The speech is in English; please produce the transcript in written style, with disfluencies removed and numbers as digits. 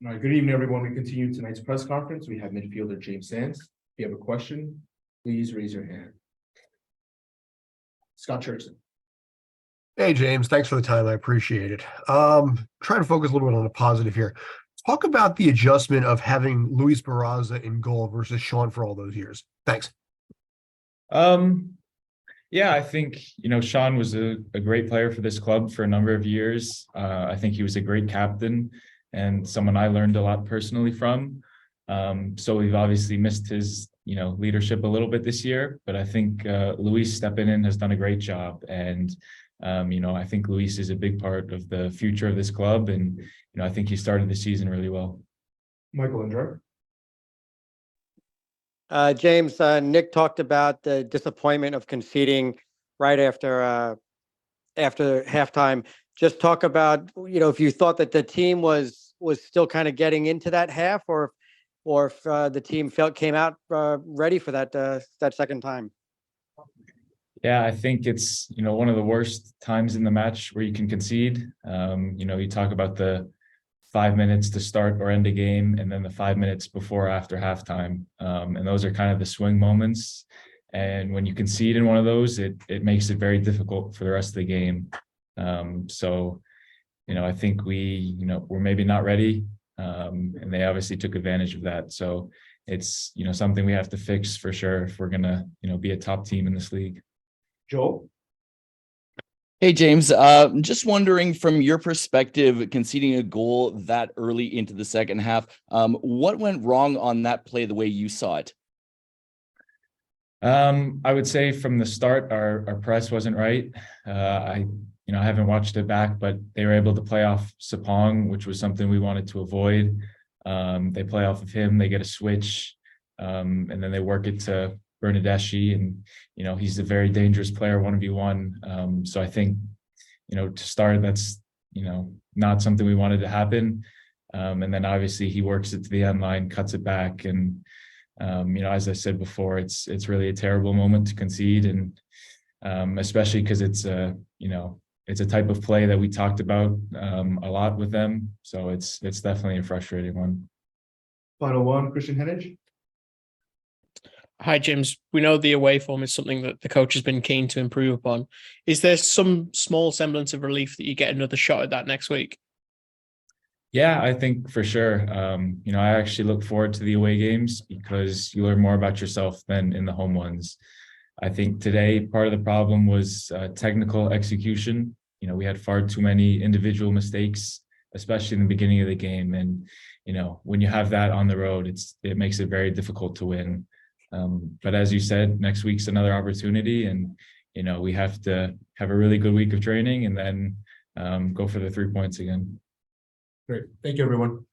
All right, good evening, everyone. We continue tonight's press conference. We have midfielder James Sands. If you have a question, please raise your hand. Scott Churchson. Hey, James, thanks for the time. I appreciate it. Trying to focus a little bit on the positive here. Talk about the adjustment of having Luis Barraza in goal versus Sean for all those years. Thanks. Yeah, I think, Sean was a great player for this club for a number of years. I think he was a great captain and someone I learned a lot personally from. So we've obviously missed his, leadership a little bit this year, but I think Luis stepping in has done a great job. And, I think Luis is a big part of the future of this club. And, I think he started the season really well. Michael Andrew. James, Nick talked about the disappointment of conceding right after halftime. Just talk about, if you thought that the team was still kind of getting into that half, or if the team came out ready for that second time. Yeah, I think it's, one of the worst times in the match where you can concede. You talk about the 5 minutes to start or end a game, and then the 5 minutes before or after halftime. And those are kind of the swing moments. And when you concede in one of those, it makes it very difficult for the rest of the game. So, I think we're maybe not ready. And they obviously took advantage of that. So it's, something we have to fix for sure if we're gonna, be a top team in this league. Joel. Hey, James, just wondering from your perspective, conceding a goal that early into the second half, what went wrong on that play the way you saw it? I would say from the start, our press wasn't right. I haven't watched it back, but they were able to play off Sapong, which was something we wanted to avoid. They play off of him, they get a switch, and then they work it to Bernardeschi, and he's a very dangerous player 1v1. So I think to start, that's not something we wanted to happen. And then obviously he works it to the end line, cuts it back, and as I said before, it's really a terrible moment to concede, and especially because it's a type of play that we talked about a lot with them. So it's definitely a frustrating one. Final one, Christian Hennig. Hi, James. We know the away form is something that the coach has been keen to improve upon. Is there some small semblance of relief that you get another shot at that next week? Yeah, I think for sure. I actually look forward to the away games because you learn more about yourself than in the home ones. I think today part of the problem was technical execution. We had far too many individual mistakes, especially in the beginning of the game. And, when you have that on the road, it makes it very difficult to win. But as you said, next week's another opportunity, and we have to have a really good week of training and then go for the 3 points again. Great. Thank you, everyone.